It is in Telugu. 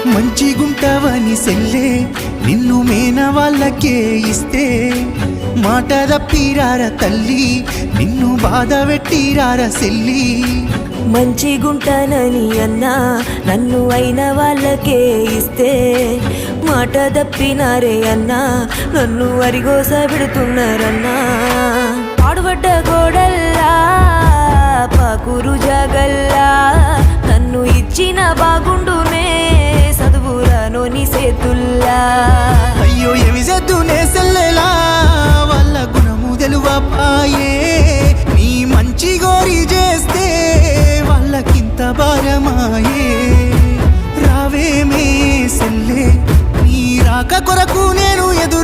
మంచిగుంటావని సెల్లే నిన్ను మేన వాళ్ళకే ఇస్తే మాట తప్పిరార తల్లి నిన్ను బాధ పెట్టిరార సెల్లి మంచిగుంటానని అన్నా నన్ను అయిన వాళ్ళకే ఇస్తే మాట తప్పినారే అన్నా నన్ను అరిగోస పెడుతున్నారన్నా పాడుబడ్డ గోడల్లా పాకురు జాగల్లా నన్ను ఇచ్చిన బాగుండునే చదువురానోని సేతుల్లా అయ్యో ఏమి చేద్దునే సెల్లెలా వాళ్ళ గుణము తెలువపాయే నీ మంచి గోరి చేస్తే వాళ్ళకింత భారమాయే రావేమే సెల్లే నీ రాక కొరకు నేను ఎదురు